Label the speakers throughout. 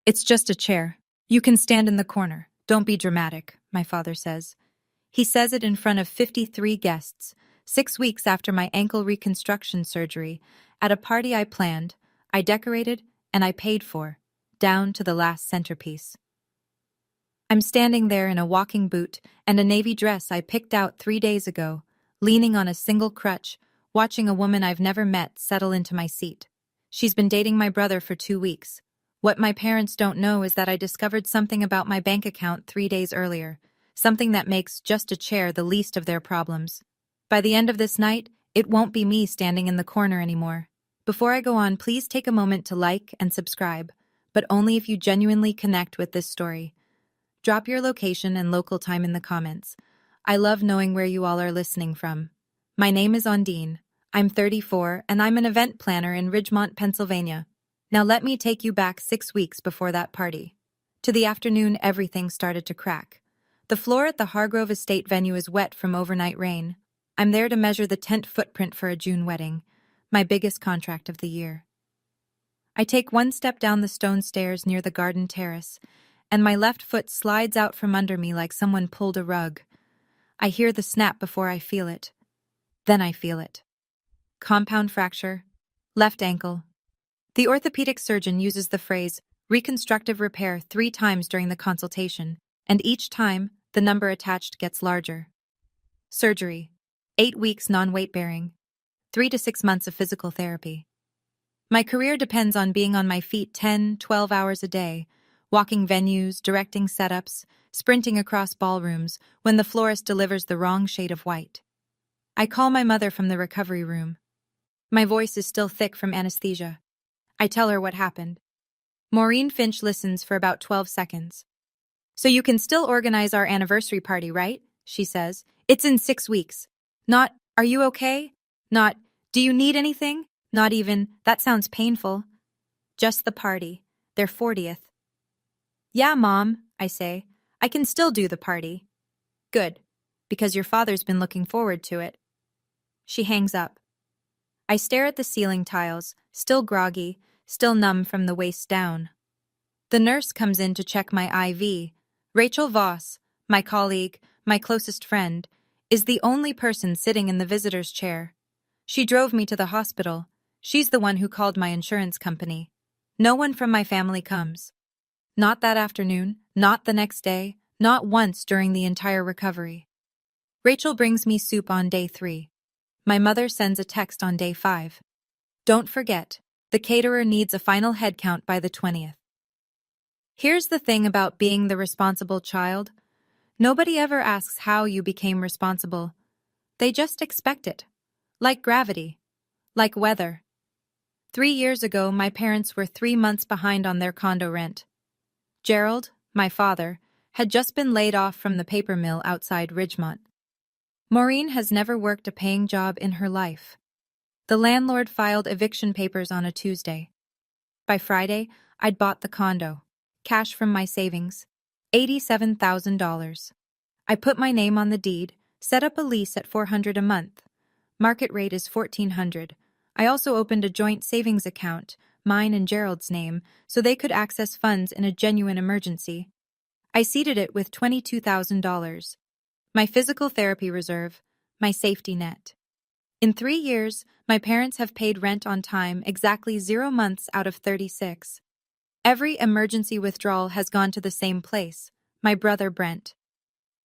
Speaker 1: It's just a chair. You can stand in the corner. Don't be dramatic, my father says. He says it in front of 53 guests, 6 weeks after my ankle reconstruction surgery, at a party I planned, I decorated, and I paid for, down to the last centerpiece. I'm standing there in a walking boot and a navy dress I picked out 3 days ago, leaning on a single crutch, watching a woman I've never met settle into my seat. She's been dating my brother for 2 weeks. What my parents don't know is that I discovered something about my bank account 3 days earlier, something that makes just a chair the least of their problems. By the end of this night, it won't be me standing in the corner anymore. Before I go on, please take a moment to like and subscribe, but only if you genuinely connect with this story. Drop your location and local time in the comments. I love knowing where you all are listening from. My name is Ondine. I'm 34 and I'm an event planner in Ridgemont, Pennsylvania. Now let me take you back 6 weeks before that party. To the afternoon, everything started to crack. The floor at the Hargrove Estate venue is wet from overnight rain. I'm there to measure the tent footprint for a June wedding, my biggest contract of the year. I take one step down the stone stairs near the garden terrace, and my left foot slides out from under me like someone pulled a rug. I hear the snap before I feel it. Then I feel it. Compound fracture, left ankle. The orthopedic surgeon uses the phrase reconstructive repair 3 times during the consultation, and each time, the number attached gets larger. Surgery, 8 weeks non-weight bearing, 3 to 6 months of physical therapy. My career depends on being on my feet 10, 12 hours a day, walking venues, directing setups, sprinting across ballrooms when the florist delivers the wrong shade of white. I call my mother from the recovery room. My voice is still thick from anesthesia. I tell her what happened. Maureen Finch listens for about 12 seconds. "So you can still organize our anniversary party, right?" she says. "It's in 6 weeks. Not, 'Are you okay?' Not, 'Do you need anything?' Not even, 'That sounds painful.' Just the party, their 40th. "Yeah, Mom," I say. "I can still do the party." "Good, because your father's been looking forward to it." She hangs up. I stare at the ceiling tiles, still groggy, still numb from the waist down. The nurse comes in to check my IV. Rachel Voss, my colleague, my closest friend, is the only person sitting in the visitor's chair. She drove me to the hospital. She's the one who called my insurance company. No one from my family comes. Not that afternoon, not the next day, not once during the entire recovery. Rachel brings me soup on day 3. My mother sends a text on day 5. "Don't forget, the caterer needs a final head count by the 20th. Here's the thing about being the responsible child. Nobody ever asks how you became responsible. They just expect it. Like gravity. Like weather. 3 years ago, my parents were 3 months behind on their condo rent. Gerald, my father, had just been laid off from the paper mill outside Ridgemont. Maureen has never worked a paying job in her life. The landlord filed eviction papers on a Tuesday. By Friday, I'd bought the condo. Cash from my savings. $87,000. I put my name on the deed, set up a lease at $400 a month. Market rate is $1,400. I also opened a joint savings account, mine and Gerald's name, so they could access funds in a genuine emergency. I seeded it with $22,000. My physical therapy reserve, my safety net. In 3 years, my parents have paid rent on time exactly 0 months out of 36. Every emergency withdrawal has gone to the same place, my brother Brent.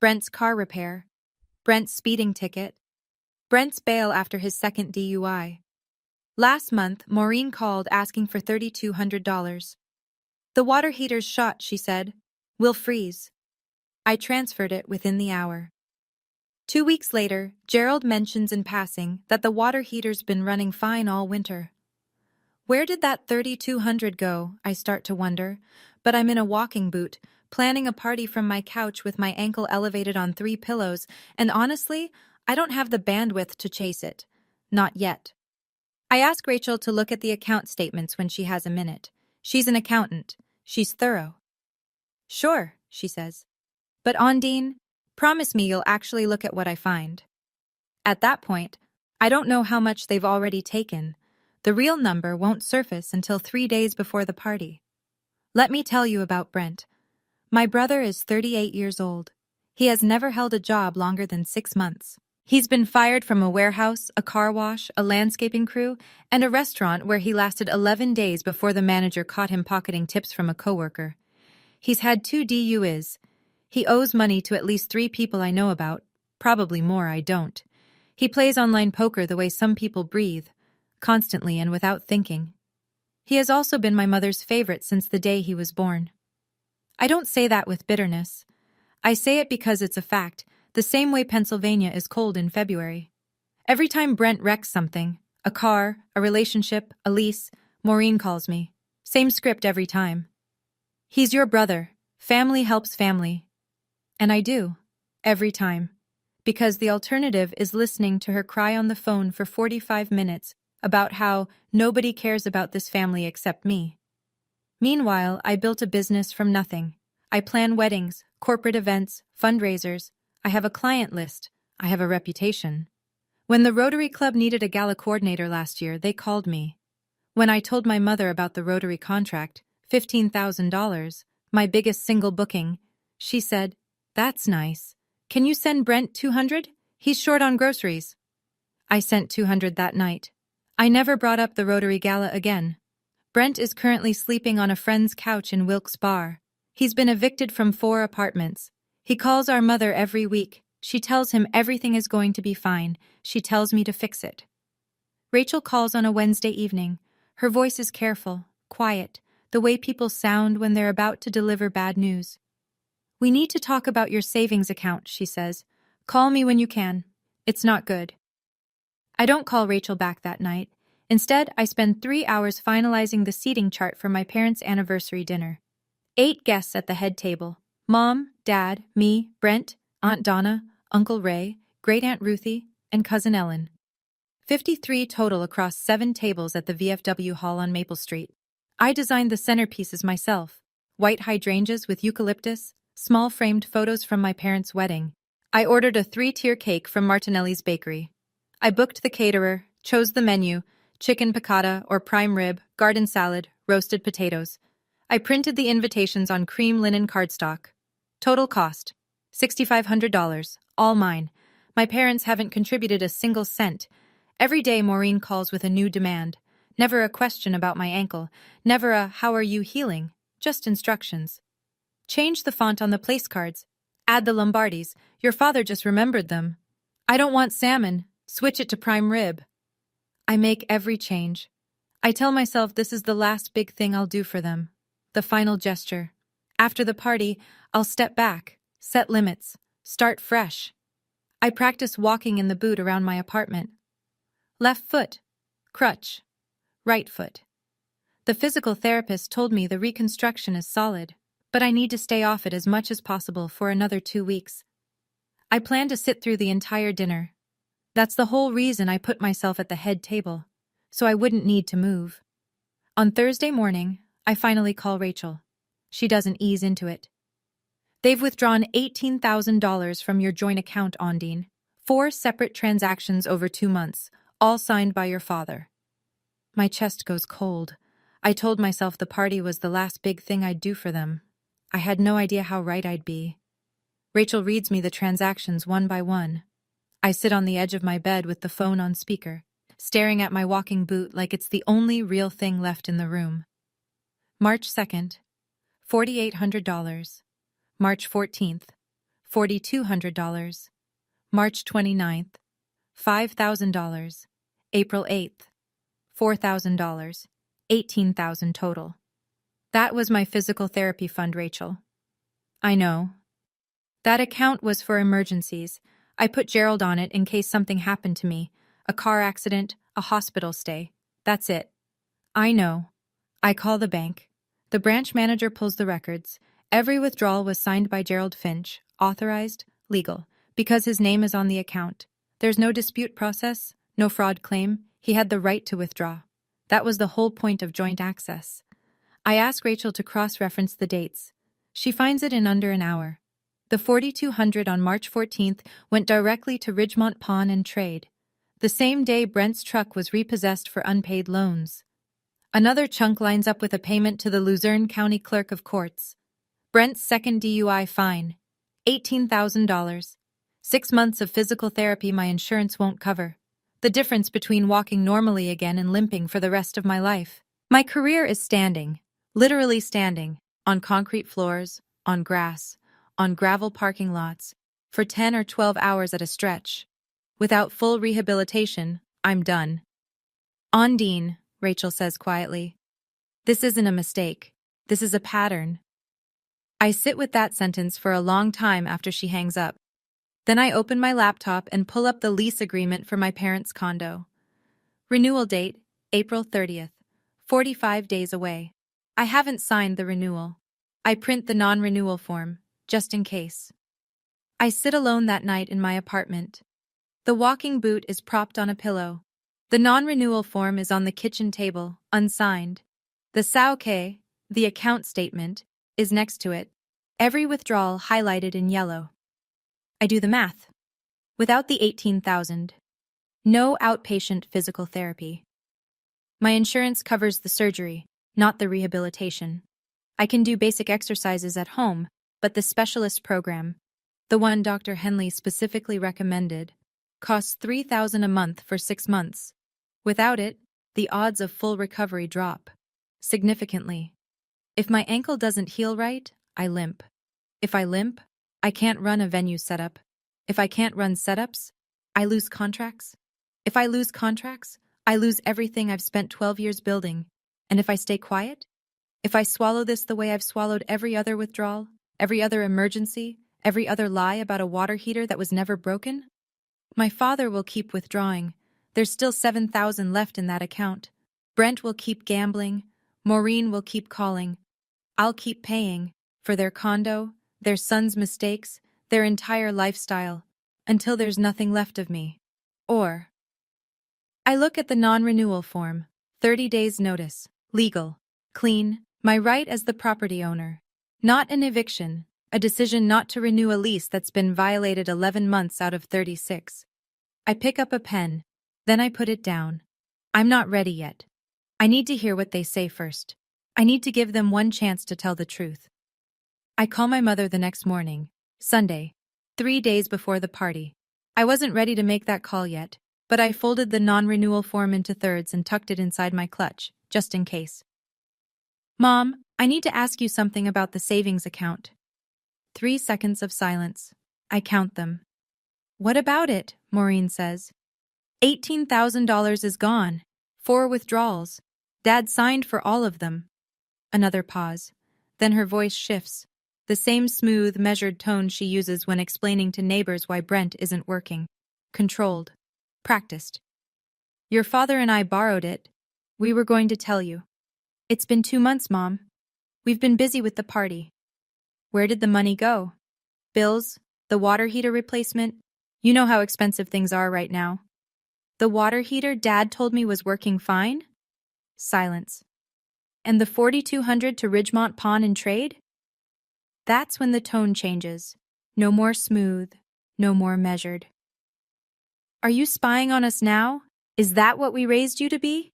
Speaker 1: Brent's car repair. Brent's speeding ticket. Brent's bail after his second DUI. Last month, Maureen called asking for $3,200. "The water heater's shot," she said. "We'll freeze." I transferred it within the hour. 2 weeks later, Gerald mentions in passing that the water heater's been running fine all winter. Where did that $3,200 go, I start to wonder, but I'm in a walking boot, planning a party from my couch with my ankle elevated on 3 pillows, and honestly, I don't have the bandwidth to chase it. Not yet. I ask Rachel to look at the account statements when she has a minute. She's an accountant. She's thorough. "Sure," she says. "But Ondine, promise me you'll actually look at what I find." At that point, I don't know how much they've already taken. The real number won't surface until 3 days before the party. Let me tell you about Brent. My brother is 38 years old. He has never held a job longer than 6 months. He's been fired from a warehouse, a car wash, a landscaping crew, and a restaurant where he lasted 11 days before the manager caught him pocketing tips from a coworker. He's had 2 DUIs. He owes money to at least 3 people I know about, probably more I don't. He plays online poker the way some people breathe, constantly and without thinking. He has also been my mother's favorite since the day he was born. I don't say that with bitterness. I say it because it's a fact, the same way Pennsylvania is cold in February. Every time Brent wrecks something, a car, a relationship, a lease, Maureen calls me. Same script every time. He's your brother. Family helps family. And I do. Every time. Because the alternative is listening to her cry on the phone for 45 minutes about how nobody cares about this family except me. Meanwhile, I built a business from nothing. I plan weddings, corporate events, fundraisers. I have a client list. I have a reputation. When the Rotary Club needed a gala coordinator last year, they called me. When I told my mother about the Rotary contract, $15,000, my biggest single booking, she said, "That's nice. Can you send Brent 200? He's short on groceries." I sent 200 that night. I never brought up the Rotary Gala again. Brent is currently sleeping on a friend's couch in Wilkes Barre. He's been evicted from 4 apartments. He calls our mother every week. She tells him everything is going to be fine. She tells me to fix it. Rachel calls on a Wednesday evening. Her voice is careful, quiet, the way people sound when they're about to deliver bad news. "We need to talk about your savings account," she says. "Call me when you can. It's not good." I don't call Rachel back that night. Instead, I spend 3 hours finalizing the seating chart for my parents' anniversary dinner. 8 guests at the head table. Mom, Dad, me, Brent, Aunt Donna, Uncle Ray, Great-Aunt Ruthie, and Cousin Ellen. 53 total across 7 tables at the VFW Hall on Maple Street. I designed the centerpieces myself. White hydrangeas with eucalyptus, small framed photos from my parents' wedding. I ordered a 3-tier cake from Martinelli's Bakery. I booked the caterer, chose the menu, chicken piccata or prime rib, garden salad, roasted potatoes. I printed the invitations on cream linen cardstock. Total cost, $6,500, all mine. My parents haven't contributed a single cent. Every day Maureen calls with a new demand. Never a question about my ankle, never a "how are you healing?" Just instructions. Change the font on the place cards. Add the Lombardis. Your father just remembered them. I don't want salmon. Switch it to prime rib. I make every change. I tell myself this is the last big thing I'll do for them. The final gesture. After the party, I'll step back, set limits, start fresh. I practice walking in the boot around my apartment. Left foot, crutch, right foot. The physical therapist told me the reconstruction is solid, but I need to stay off it as much as possible for another 2 weeks. I plan to sit through the entire dinner. That's the whole reason I put myself at the head table, so I wouldn't need to move. On Thursday morning, I finally call Rachel. She doesn't ease into it. "They've withdrawn $18,000 from your joint account, Ondine. 4 separate transactions over 2 months, all signed by your father." My chest goes cold. I told myself the party was the last big thing I'd do for them. I had no idea how right I'd be. Rachel reads me the transactions one by one. I sit on the edge of my bed with the phone on speaker, staring at my walking boot like it's the only real thing left in the room. March 2nd, $4,800. March 14th, $4,200. March 29th, $5,000. April 8th, $4,000. $18,000 total. That was my physical therapy fund, Rachel. I know. That account was for emergencies. I put Gerald on it in case something happened to me, a car accident, a hospital stay. That's it. I know. I call the bank. The branch manager pulls the records. Every withdrawal was signed by Gerald Finch, authorized, legal, because his name is on the account. There's no dispute process, no fraud claim. He had the right to withdraw. That was the whole point of joint access. I ask Rachel to cross-reference the dates. She finds it in under an hour. The $4,200 on March 14th went directly to Ridgemont Pawn and Trade. The same day Brent's truck was repossessed for unpaid loans. Another chunk lines up with a payment to the Luzerne County Clerk of Courts. Brent's second DUI fine, $18,000. 6 months of physical therapy my insurance won't cover. The difference between walking normally again and limping for the rest of my life. My career is standing, literally standing, on concrete floors, on grass, on gravel parking lots, for 10 or 12 hours at a stretch. Without full rehabilitation, I'm done. Ondine, Rachel says quietly. This isn't a mistake. This is a pattern. I sit with that sentence for a long time after she hangs up. Then I open my laptop and pull up the lease agreement for my parents' condo. Renewal date, April 30th. 45 days away. I haven't signed the renewal. I print the non-renewal form, just in case. I sit alone that night in my apartment. The walking boot is propped on a pillow. The non-renewal form is on the kitchen table, unsigned. The Sauke, the account statement, is next to it, every withdrawal highlighted in yellow. I do the math. Without the $18,000. No outpatient physical therapy. My insurance covers the surgery, not the rehabilitation. I can do basic exercises at home, but the specialist program, the one Dr. Henley specifically recommended, costs $3,000 a month for 6 months. Without it, the odds of full recovery drop significantly. If my ankle doesn't heal right, I limp. If I limp, I can't run a venue setup. If I can't run setups, I lose contracts. If I lose contracts, I lose everything I've spent 12 years building. And if I stay quiet? If I swallow this the way I've swallowed every other withdrawal, every other emergency, every other lie about a water heater that was never broken? My father will keep withdrawing. There's still $7,000 left in that account. Brent will keep gambling. Maureen will keep calling. I'll keep paying for their condo, their son's mistakes, their entire lifestyle, until there's nothing left of me. Or I look at the non-renewal form, 30 days notice, legal, clean, my right as the property owner. Not an eviction, a decision not to renew a lease that's been violated 11 months out of 36. I pick up a pen, then I put it down. I'm not ready yet. I need to hear what they say first. I need to give them one chance to tell the truth. I call my mother the next morning, Sunday, 3 days before the party. I wasn't ready to make that call yet, but I folded the non-renewal form into thirds and tucked it inside my clutch, just in case. Mom, I need to ask you something about the savings account. 3 seconds of silence. I count them. What about it? Maureen says. $18,000 is gone. 4 withdrawals. Dad signed for all of them. Another pause. Then her voice shifts. The same smooth, measured tone she uses when explaining to neighbors why Brent isn't working. Controlled. Practiced. Your father and I borrowed it. We were going to tell you. It's been 2 months, Mom. We've been busy with the party. Where did the money go? Bills? The water heater replacement? You know how expensive things are right now. The water heater Dad told me was working fine? Silence. And the $4,200 to Ridgemont Pawn and Trade? That's when the tone changes. No more smooth, no more measured. Are you spying on us now? Is that what we raised you to be?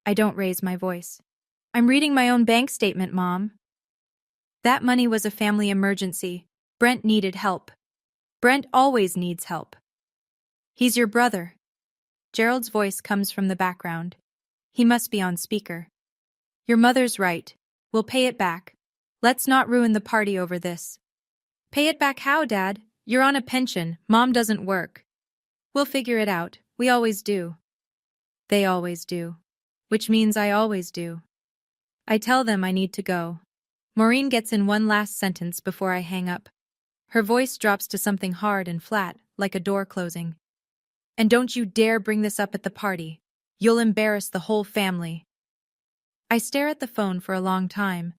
Speaker 1: I don't raise my voice. I'm reading my own bank statement, Mom. That money was a family emergency. Brent needed help. Brent always needs help. He's your brother. Gerald's voice comes from the background. He must be on speaker. Your mother's right. We'll pay it back. Let's not ruin the party over this. Pay it back how, Dad? You're on a pension. Mom doesn't work. We'll figure it out. We always do. They always do. Which means I always do. I tell them I need to go. Maureen gets in one last sentence before I hang up. Her voice drops to something hard and flat, like a door closing. And don't you dare bring this up at the party. You'll embarrass the whole family. I stare at the phone for a long time.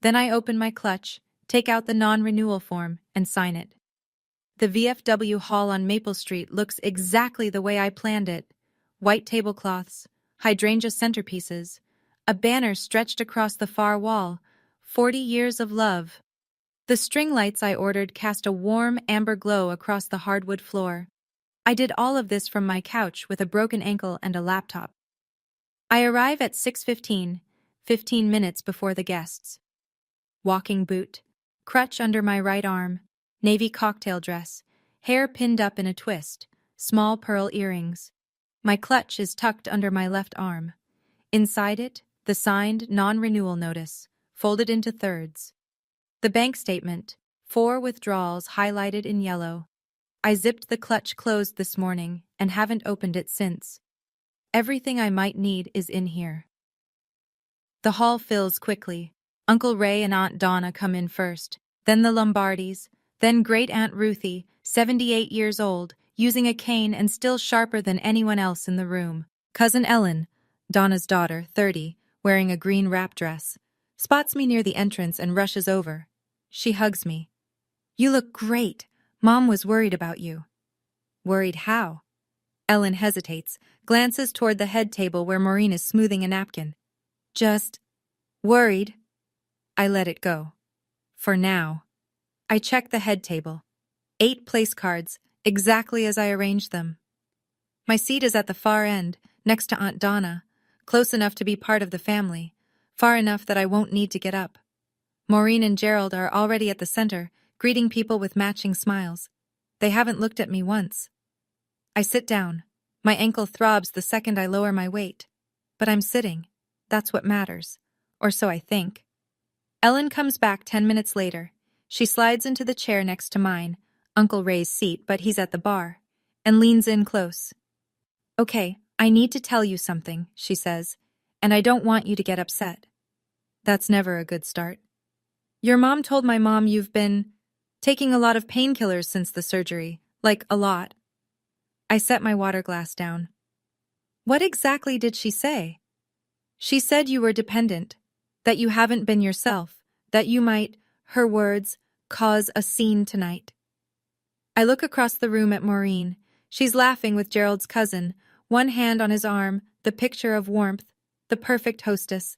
Speaker 1: Then I open my clutch, take out the non-renewal form, and sign it. The VFW hall on Maple Street looks exactly the way I planned it. White tablecloths, hydrangea centerpieces, a banner stretched across the far wall, 40 years of love. The string lights I ordered cast a warm amber glow across the hardwood floor. I did all of this from my couch with a broken ankle and a laptop. I arrive at 6:15, 15 minutes before the guests. Walking boot, crutch under my right arm, navy cocktail dress, hair pinned up in a twist, small pearl earrings. My clutch is tucked under my left arm. Inside it, the signed non-renewal notice, folded into thirds. The bank statement, 4 withdrawals highlighted in yellow. I zipped the clutch closed this morning and haven't opened it since. Everything I might need is in here. The hall fills quickly. Uncle Ray and Aunt Donna come in first, then the Lombardis, then Great-Aunt Ruthie, 78 years old, using a cane and still sharper than anyone else in the room. Cousin Ellen, Donna's daughter, 30, wearing a green wrap dress, spots me near the entrance and rushes over. She hugs me. "You look great. Mom was worried about you." "Worried how?" Ellen hesitates, glances toward the head table where Maureen is smoothing a napkin. "Just worried." I let it go. For now. I check the head table. 8 place cards, exactly as I arranged them. My seat is at the far end, next to Aunt Donna, close enough to be part of the family, far enough that I won't need to get up. Maureen and Gerald are already at the center, greeting people with matching smiles. They haven't looked at me once. I sit down. My ankle throbs the second I lower my weight. But I'm sitting. That's what matters. Or so I think. Ellen comes back 10 minutes later. She slides into the chair next to mine, Uncle Ray's seat, but he's at the bar, and leans in close. "Okay, I need to tell you something," she says, "and I don't want you to get upset." That's never a good start. "Your mom told my mom you've been taking a lot of painkillers since the surgery, like a lot." I set my water glass down. "What exactly did she say?" "She said you were dependent, that you haven't been yourself, that you might, her words, cause a scene tonight." I look across the room at Maureen. She's laughing with Gerald's cousin, one hand on his arm, the picture of warmth, the perfect hostess.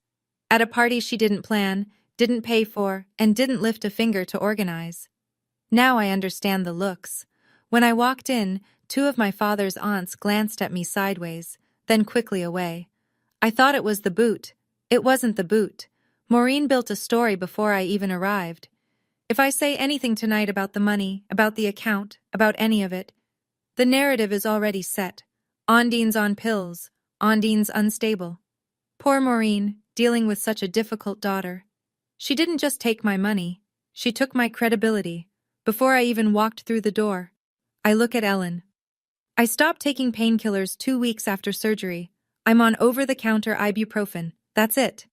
Speaker 1: At a party she didn't plan, didn't pay for, and didn't lift a finger to organize. Now I understand the looks. When I walked in, 2 of my father's aunts glanced at me sideways, then quickly away. I thought it was the boot. It wasn't the boot. Maureen built a story before I even arrived. If I say anything tonight about the money, about the account, about any of it, the narrative is already set. Ondine's on pills. Ondine's unstable. Poor Maureen, dealing with such a difficult daughter. She didn't just take my money. She took my credibility. Before I even walked through the door. I look at Ellen. I stopped taking painkillers 2 weeks after surgery. I'm on over-the-counter ibuprofen. That's it.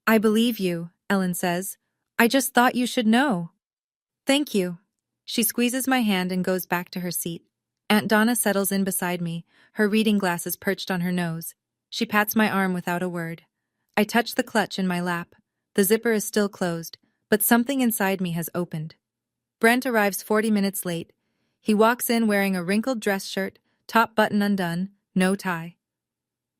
Speaker 1: "I believe you," Ellen says. "I just thought you should know." "Thank you." She squeezes my hand and goes back to her seat. Aunt Donna settles in beside me, her reading glasses perched on her nose. She pats my arm without a word. I touch the clutch in my lap. The zipper is still closed, but something inside me has opened. Brent arrives 40 minutes late. He walks in wearing a wrinkled dress shirt, top button undone, no tie.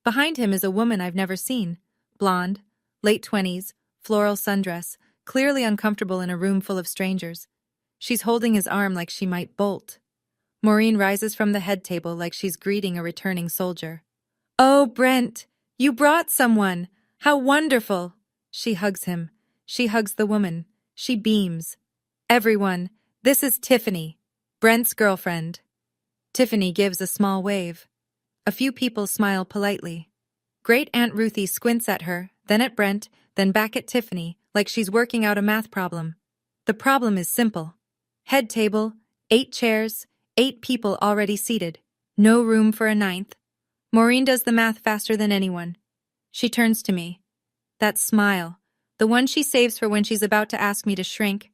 Speaker 1: Behind him is a woman I've never seen. Blonde, late 20s, floral sundress, clearly uncomfortable in a room full of strangers. She's holding his arm like she might bolt. Maureen rises from the head table like she's greeting a returning soldier. "Oh, Brent, you brought someone! How wonderful!" She hugs him. She hugs the woman. She beams. "Everyone, this is Tiffany, Brent's girlfriend." Tiffany gives a small wave. A few people smile politely. Great-Aunt Ruthie squints at her, then at Brent, then back at Tiffany, like she's working out a math problem. The problem is simple. Head table, 8 chairs, 8 people already seated. No room for a 9th. Maureen does the math faster than anyone. She turns to me. That smile, the one she saves for when she's about to ask me to shrink.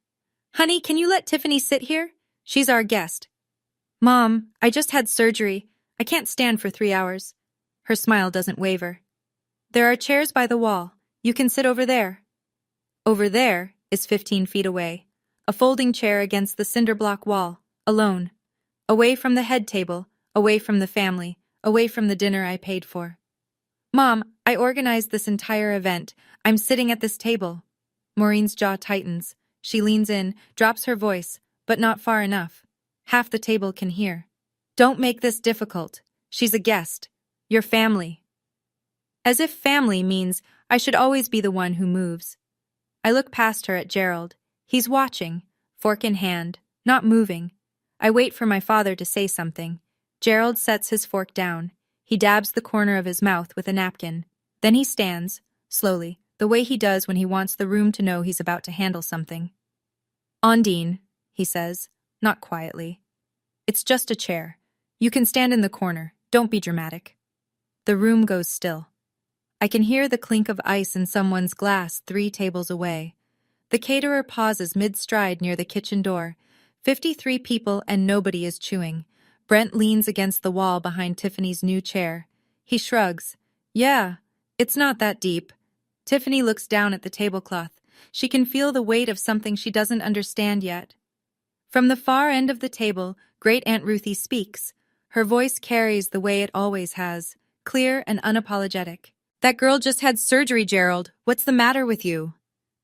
Speaker 1: "Honey, can you let Tiffany sit here? She's our guest." "Mom, I just had surgery. I can't stand for 3 hours." Her smile doesn't waver. "There are chairs by the wall. You can sit over there." Over there is 15 feet away. A folding chair against the cinder block wall, alone. Away from the head table, away from the family, away from the dinner I paid for. "Mom, I organized this entire event. I'm sitting at this table." Maureen's jaw tightens. She leans in, drops her voice, but not far enough. Half the table can hear. "Don't make this difficult. She's a guest. Your family." As if family means I should always be the one who moves. I look past her at Gerald. He's watching, fork in hand, not moving. I wait for my father to say something. Gerald sets his fork down. He dabs the corner of his mouth with a napkin. Then he stands, slowly, the way he does when he wants the room to know he's about to handle something. Ondine, he says, not quietly. It's just a chair. You can stand in the corner. Don't be dramatic. The room goes still. I can hear the clink of ice in someone's glass 3 tables away. The caterer pauses mid-stride near the kitchen door. 53 people and nobody is chewing. Brent leans against the wall behind Tiffany's new chair. He shrugs. Yeah, it's not that deep. Tiffany looks down at the tablecloth. She can feel the weight of something she doesn't understand yet. From the far end of the table, Great Aunt Ruthie speaks. Her voice carries the way it always has, clear and unapologetic. That girl just had surgery, Gerald. What's the matter with you?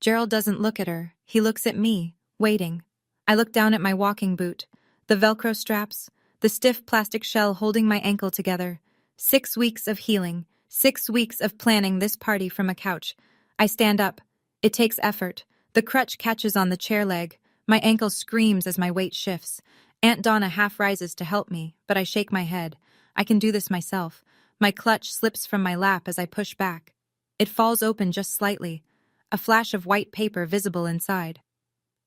Speaker 1: Gerald doesn't look at her. He looks at me, waiting. I look down at my walking boot. The Velcro straps, the stiff plastic shell holding my ankle together. 6 weeks of healing, 6 weeks of planning this party from a couch. I stand up. It takes effort. The crutch catches on the chair leg. My ankle screams as my weight shifts. Aunt Donna half rises to help me, but I shake my head. I can do this myself. My clutch slips from my lap as I push back. It falls open just slightly, a flash of white paper visible inside.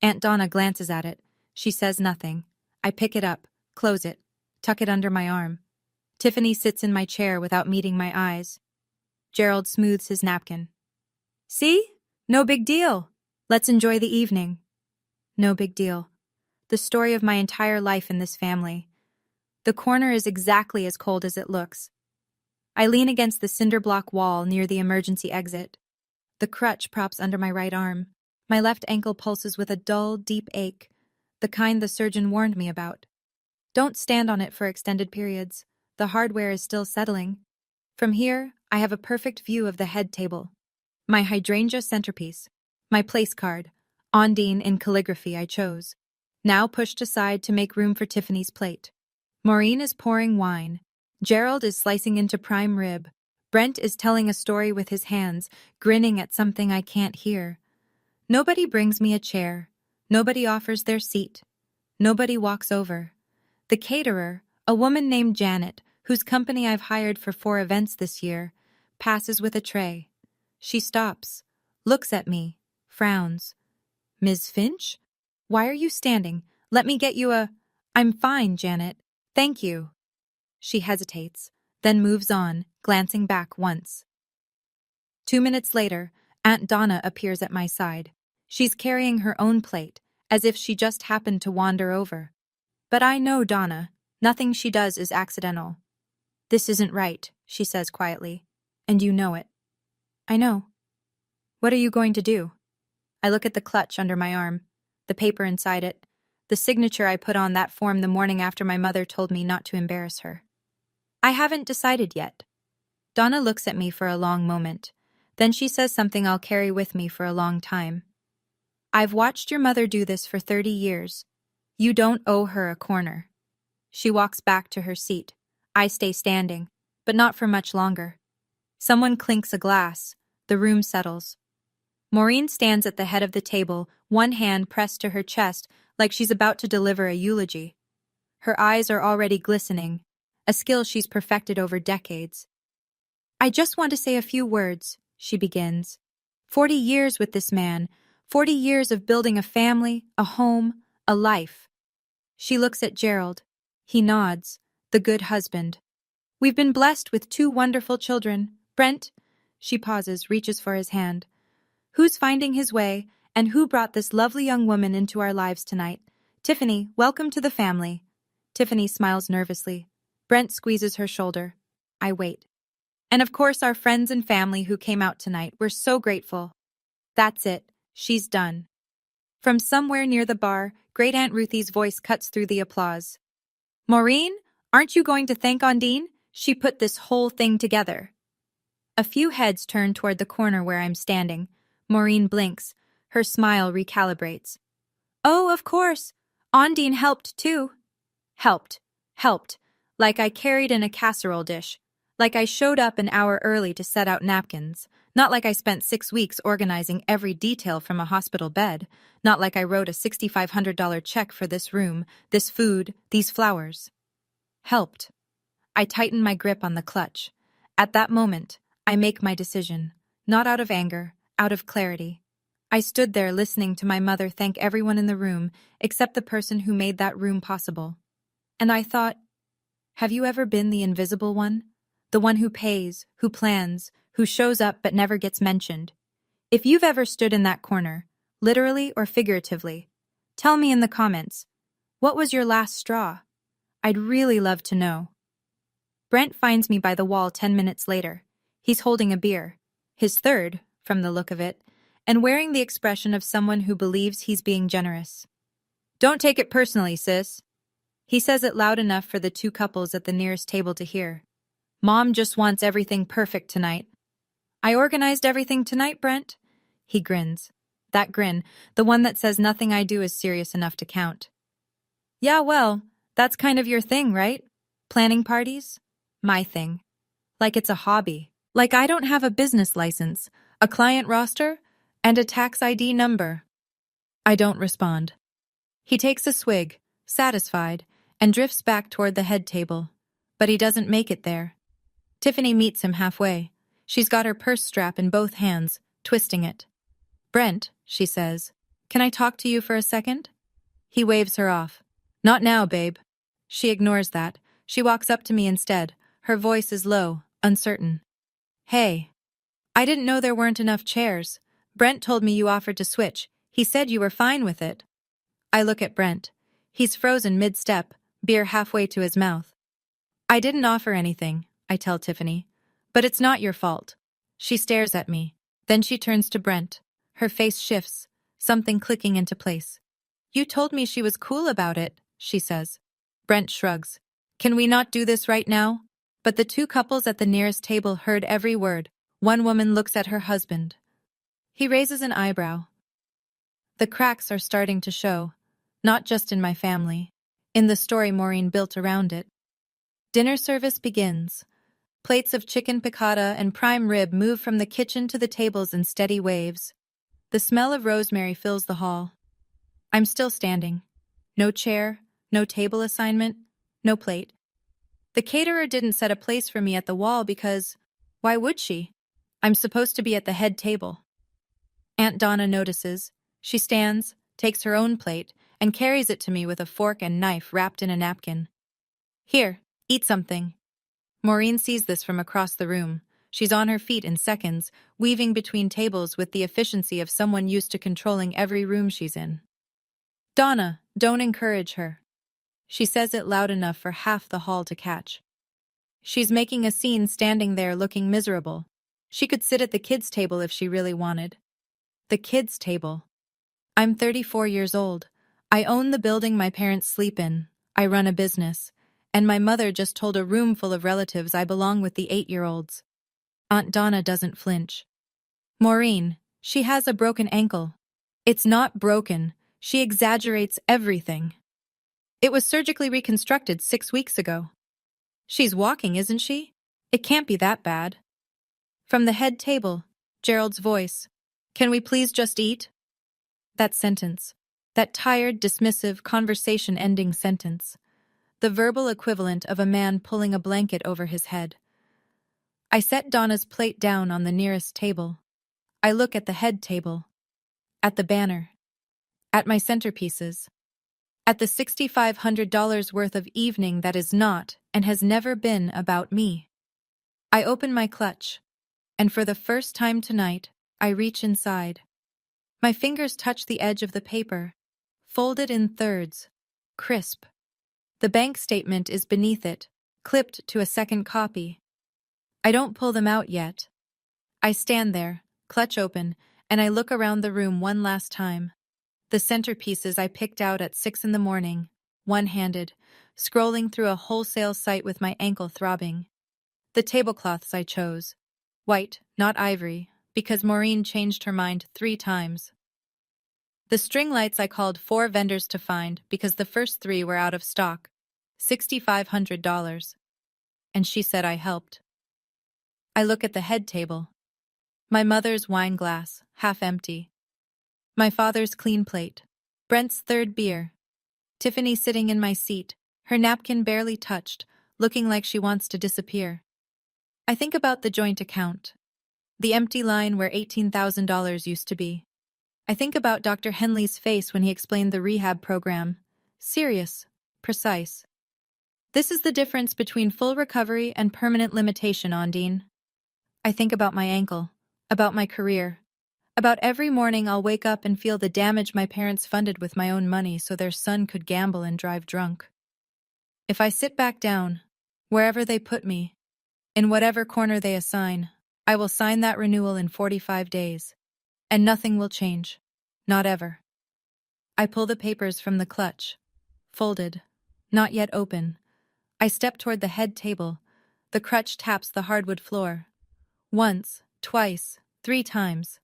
Speaker 1: Aunt Donna glances at it. She says nothing. I pick it up, close it, tuck it under my arm. Tiffany sits in my chair without meeting my eyes. Gerald smooths his napkin. See? No big deal. Let's enjoy the evening. No big deal. The story of my entire life in this family. The corner is exactly as cold as it looks. I lean against the cinder block wall near the emergency exit. The crutch props under my right arm. My left ankle pulses with a dull, deep ache, the kind the surgeon warned me about. Don't stand on it for extended periods. The hardware is still settling. From here, I have a perfect view of the head table. My hydrangea centerpiece. My place card, Ondine in calligraphy I chose, now pushed aside to make room for Tiffany's plate. Maureen is pouring wine. Gerald is slicing into prime rib. Brent is telling a story with his hands, grinning at something I can't hear. Nobody brings me a chair. Nobody offers their seat. Nobody walks over. The caterer, a woman named Janet, whose company I've hired for 4 events this year, passes with a tray. She stops, looks at me, frowns. Ms. Finch? Why are you standing? Let me get you a... I'm fine, Janet. Thank you. She hesitates, then moves on, glancing back once. 2 minutes later, Aunt Donna appears at my side. She's carrying her own plate, as if she just happened to wander over. But I know Donna. Nothing she does is accidental. This isn't right, she says quietly. And you know it. I know. What are you going to do? I look at the clutch under my arm, the paper inside it, the signature I put on that form the morning after my mother told me not to embarrass her. I haven't decided yet. Donna looks at me for a long moment. Then she says something I'll carry with me for a long time. I've watched your mother do this for 30 years. You don't owe her a corner. She walks back to her seat. I stay standing, but not for much longer. Someone clinks a glass. The room settles. Maureen stands at the head of the table, one hand pressed to her chest like she's about to deliver a eulogy. Her eyes are already glistening, a skill she's perfected over decades. I just want to say a few words, she begins. 40 years with this man, 40 years of building a family, a home, a life. She looks at Gerald. He nods, the good husband. We've been blessed with 2 wonderful children. Brent, she pauses, reaches for his hand. Who's finding his way, and who brought this lovely young woman into our lives tonight? Tiffany, welcome to the family. Tiffany smiles nervously. Brent squeezes her shoulder. I wait. And of course our friends and family who came out tonight. We're so grateful. That's it. She's done. From somewhere near the bar, Great Aunt Ruthie's voice cuts through the applause. Maureen, aren't you going to thank Ondine? She put this whole thing together. A few heads turn toward the corner where I'm standing. Maureen blinks. Her smile recalibrates. Oh, of course. Ondine helped too. Helped. Like I carried in a casserole dish. Like I showed up an hour early to set out napkins. Not like I spent 6 weeks organizing every detail from a hospital bed. Not like I wrote a $6,500 check for this room, this food, these flowers. Helped. I tighten my grip on the clutch. At that moment, I make my decision. Not out of anger, out of clarity. I stood there listening to my mother thank everyone in the room except the person who made that room possible. And I thought, have you ever been the invisible one? The one who pays, who plans, who shows up but never gets mentioned. If you've ever stood in that corner, literally or figuratively, tell me in the comments, what was your last straw? I'd really love to know. Brent finds me by the wall 10 minutes later. He's holding a beer, his third, from the look of it, and wearing the expression of someone who believes he's being generous. Don't take it personally, sis. He says it loud enough for the two couples at the nearest table to hear. Mom just wants everything perfect tonight. I organized everything tonight, Brent. He grins. That grin, the one that says nothing I do is serious enough to count. Yeah, well, that's kind of your thing, right? Planning parties? My thing. Like it's a hobby. Like I don't have a business license, a client roster, and a tax ID number. I don't respond. He takes a swig, satisfied, and drifts back toward the head table. But he doesn't make it there. Tiffany meets him halfway. She's got her purse strap in both hands, twisting it. Brent, she says, can I talk to you for a second? He waves her off. Not now, babe. She ignores that. She walks up to me instead. Her voice is low, uncertain. Hey. I didn't know there weren't enough chairs. Brent told me you offered to switch. He said you were fine with it. I look at Brent. He's frozen mid-step, beer halfway to his mouth. I didn't offer anything, I tell Tiffany. But it's not your fault. She stares at me. Then she turns to Brent. Her face shifts, something clicking into place. You told me she was cool about it, she says. Brent shrugs. Can we not do this right now? But the two couples at the nearest table heard every word. One woman looks at her husband. He raises an eyebrow. The cracks are starting to show, not just in my family, in the story Maureen built around it. Dinner service begins. Plates of chicken piccata and prime rib move from the kitchen to the tables in steady waves. The smell of rosemary fills the hall. I'm still standing. No chair, no table assignment, no plate. The caterer didn't set a place for me at the wall because, why would she? I'm supposed to be at the head table. Aunt Donna notices. She stands, takes her own plate, and carries it to me with a fork and knife wrapped in a napkin. Here, eat something. Maureen sees this from across the room. She's on her feet in seconds, weaving between tables with the efficiency of someone used to controlling every room she's in. Donna, don't encourage her. She says it loud enough for half the hall to catch. She's making a scene standing there looking miserable. She could sit at the kids' table if she really wanted. The kids' table. I'm 34 years old. I own the building my parents sleep in. I run a business. And my mother just told a room full of relatives I belong with the 8-year-olds. Aunt Donna doesn't flinch. Maureen, she has a broken ankle. It's not broken. She exaggerates everything. It was surgically reconstructed 6 weeks ago. She's walking, isn't she? It can't be that bad. From the head table, Gerald's voice. Can we please just eat? That sentence. That tired, dismissive, conversation-ending sentence. The verbal equivalent of a man pulling a blanket over his head. I set Donna's plate down on the nearest table. I look at the head table. At the banner. At my centerpieces. At the $6,500 worth of evening that is not and has never been about me. I open my clutch, and for the first time tonight, I reach inside. My fingers touch the edge of the paper, folded in thirds, crisp. The bank statement is beneath it, clipped to a second copy. I don't pull them out yet. I stand there, clutch open, and I look around the room one last time. The centerpieces I picked out at 6 a.m, one-handed, scrolling through a wholesale site with my ankle throbbing. The tablecloths I chose. White, not ivory, because Maureen changed her mind 3 times. The string lights I called 4 vendors to find because the first 3 were out of stock. $6,500. And she said I helped. I look at the head table. My mother's wine glass, half empty. My father's clean plate. Brent's third beer. Tiffany sitting in my seat, her napkin barely touched, looking like she wants to disappear. I think about the joint account. The empty line where $18,000 used to be. I think about Dr. Henley's face when he explained the rehab program. Serious. Precise. This is the difference between full recovery and permanent limitation, Ondine. I think about my ankle, about my career, about every morning I'll wake up and feel the damage my parents funded with my own money so their son could gamble and drive drunk. If I sit back down, wherever they put me, in whatever corner they assign, I will sign that renewal in 45 days. And nothing will change. Not ever. I pull the papers from the clutch. Folded. Not yet open. I step toward the head table. The crutch taps the hardwood floor. Once, twice, 3 times.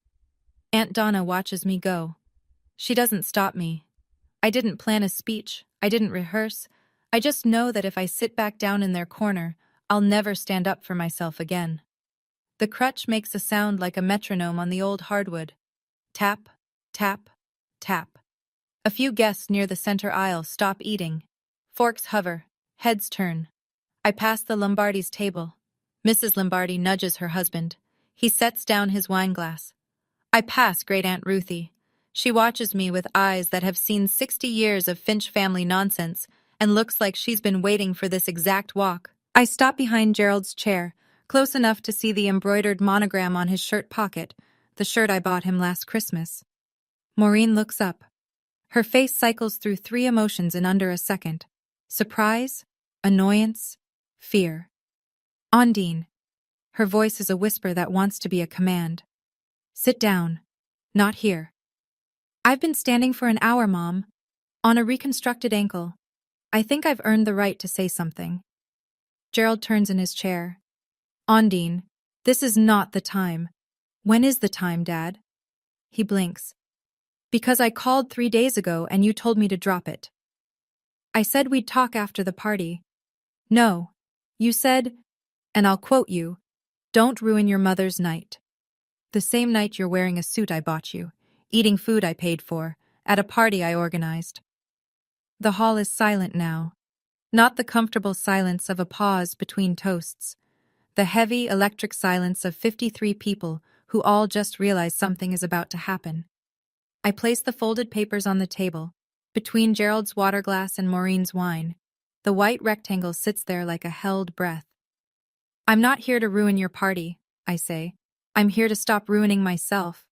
Speaker 1: Aunt Donna watches me go. She doesn't stop me. I didn't plan a speech. I didn't rehearse. I just know that if I sit back down in their corner, I'll never stand up for myself again. The crutch makes a sound like a metronome on the old hardwood. Tap, tap, tap. A few guests near the center aisle stop eating. Forks hover, heads turn. I pass the Lombardi's table. Mrs. Lombardi nudges her husband. He sets down his wineglass. I pass Great Aunt Ruthie. She watches me with eyes that have seen 60 years of Finch family nonsense and looks like she's been waiting for this exact walk. I stop behind Gerald's chair, close enough to see the embroidered monogram on his shirt pocket, the shirt I bought him last Christmas. Maureen looks up. Her face cycles through 3 emotions in under a second. Surprise, annoyance, fear. Ondine. Her voice is a whisper that wants to be a command. Sit down. Not here. I've been standing for an hour, Mom. On a reconstructed ankle. I think I've earned the right to say something. Gerald turns in his chair. Ondine, this is not the time. When is the time, Dad? He blinks. Because I called 3 days ago and you told me to drop it. I said we'd talk after the party. No. You said, and I'll quote you, don't ruin your mother's night. The same night you're wearing a suit I bought you, eating food I paid for, at a party I organized. The hall is silent now. Not the comfortable silence of a pause between toasts. The heavy, electric silence of 53 people who all just realize something is about to happen. I place the folded papers on the table, between Gerald's water glass and Maureen's wine. The white rectangle sits there like a held breath. I'm not here to ruin your party, I say. I'm here to stop ruining myself.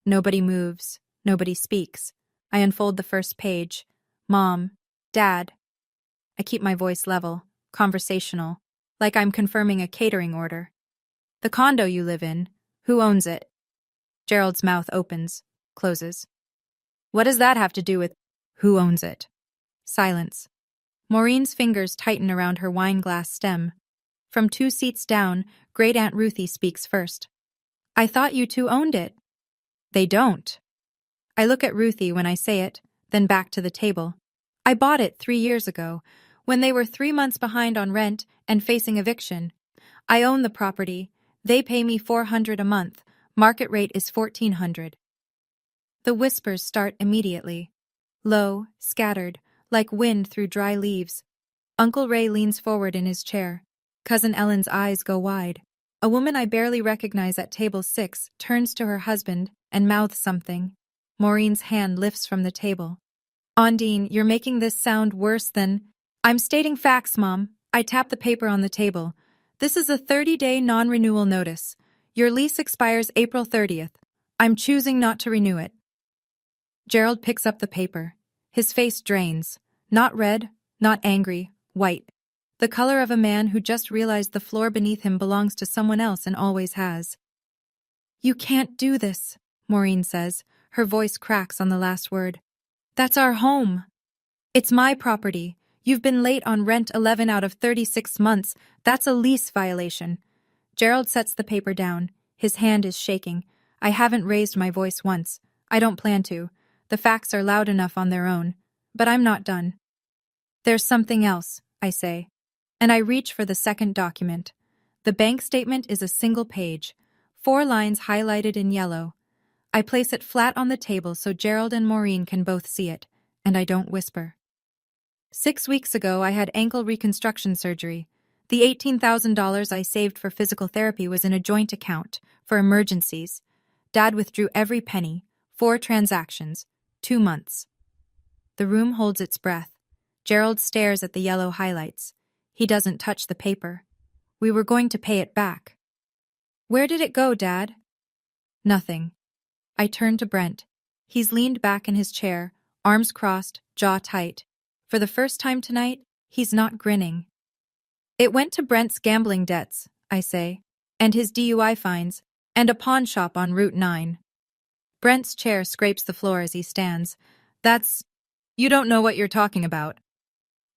Speaker 1: Nobody moves. Nobody speaks. I unfold the first page. Mom. Dad. I keep my voice level, conversational, like I'm confirming a catering order. The condo you live in, who owns it? Gerald's mouth opens, closes. What does that have to do with who owns it? Silence. Maureen's fingers tighten around her wine glass stem. From 2 seats down, Great Aunt Ruthie speaks first. I thought you 2 owned it. They don't. I look at Ruthie when I say it, then back to the table. I bought it 3 years ago, when they were 3 months behind on rent and facing eviction. I own the property. They pay me $400 a month. Market rate is $1,400. The whispers start immediately. Low, scattered, like wind through dry leaves. Uncle Ray leans forward in his chair. Cousin Ellen's eyes go wide. A woman I barely recognize at table 6 turns to her husband and mouths something. Maureen's hand lifts from the table. Ondine, you're making this sound worse than... I'm stating facts, Mom. I tap the paper on the table. This is a 30-day non-renewal notice. Your lease expires April 30th. I'm choosing not to renew it. Gerald picks up the paper. His face drains. Not red, not angry, white. The color of a man who just realized the floor beneath him belongs to someone else and always has. You can't do this, Maureen says. Her voice cracks on the last word. That's our home. It's my property. You've been late on rent 11 out of 36 months. That's a lease violation. Gerald sets the paper down. His hand is shaking. I haven't raised my voice once. I don't plan to. The facts are loud enough on their own. But I'm not done. There's something else, I say. And I reach for the second document. The bank statement is a single page, 4 lines highlighted in yellow. I place it flat on the table so Gerald and Maureen can both see it, and I don't whisper. 6 weeks ago, I had ankle reconstruction surgery. The $18,000 I saved for physical therapy was in a joint account for emergencies. Dad withdrew every penny, 4 transactions, 2 months. The room holds its breath. Gerald stares at the yellow highlights. He doesn't touch the paper. We were going to pay it back. Where did it go, Dad? Nothing. I turn to Brent. He's leaned back in his chair, arms crossed, jaw tight. For the first time tonight, he's not grinning. It went to Brent's gambling debts, I say, and his DUI fines, and a pawn shop on Route 9. Brent's chair scrapes the floor as he stands. You don't know what you're talking about.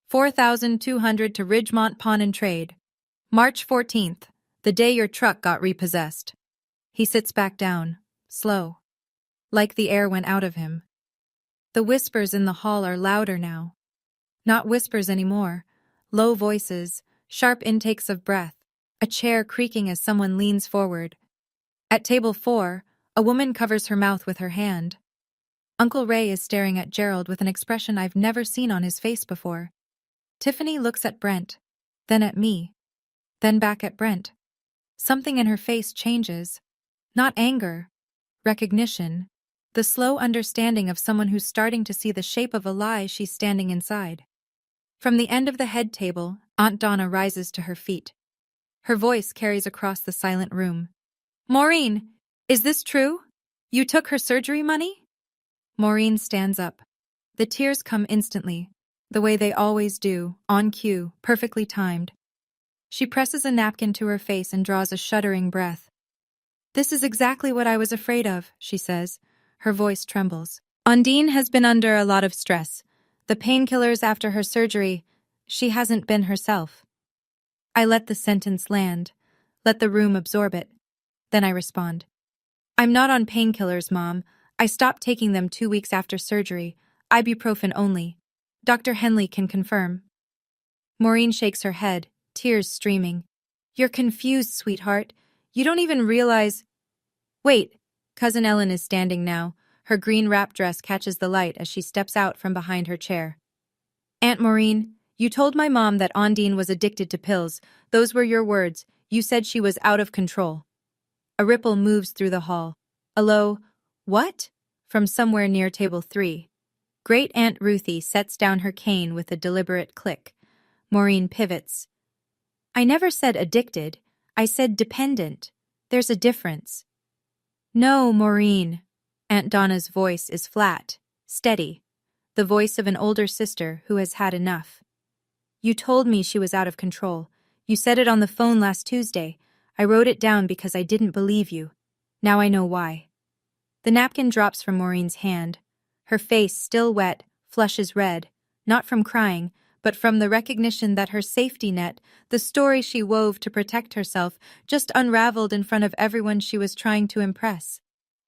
Speaker 1: 4,200 to Ridgemont Pawn and Trade. March 14th, the day your truck got repossessed. He sits back down, slow, like the air went out of him. The whispers in the hall are louder now. Not whispers anymore, low voices, sharp intakes of breath, a chair creaking as someone leans forward. At table 4, a woman covers her mouth with her hand. Uncle Ray is staring at Gerald with an expression I've never seen on his face before. Tiffany looks at Brent, then at me, then back at Brent. Something in her face changes. Not anger, recognition, the slow understanding of someone who's starting to see the shape of a lie she's standing inside. From the end of the head table, Aunt Donna rises to her feet. Her voice carries across the silent room. Maureen, is this true? You took her surgery money? Maureen stands up. The tears come instantly, the way they always do, on cue, perfectly timed. She presses a napkin to her face and draws a shuddering breath. This is exactly what I was afraid of, she says. Her voice trembles. Ondine has been under a lot of stress. The painkillers after her surgery, she hasn't been herself. I let the sentence land, let the room absorb it. Then I respond. I'm not on painkillers, Mom. I stopped taking them 2 weeks after surgery, ibuprofen only. Dr. Henley can confirm. Maureen shakes her head, tears streaming. You're confused, sweetheart. You don't even realize... Wait, Cousin Ellen is standing now. Her green wrap dress catches the light as she steps out from behind her chair. Aunt Maureen, you told my mom that Ondine was addicted to pills. Those were your words. You said she was out of control. A ripple moves through the hall. A low, what? From somewhere near table 3. Great Aunt Ruthie sets down her cane with a deliberate click. Maureen pivots. I never said addicted. I said dependent. There's a difference. No, Maureen. Aunt Donna's voice is flat, steady, the voice of an older sister who has had enough. You told me she was out of control. You said it on the phone last Tuesday. I wrote it down because I didn't believe you. Now I know why. The napkin drops from Maureen's hand. Her face, still wet, flushes red, not from crying, but from the recognition that her safety net, the story she wove to protect herself, just unraveled in front of everyone she was trying to impress.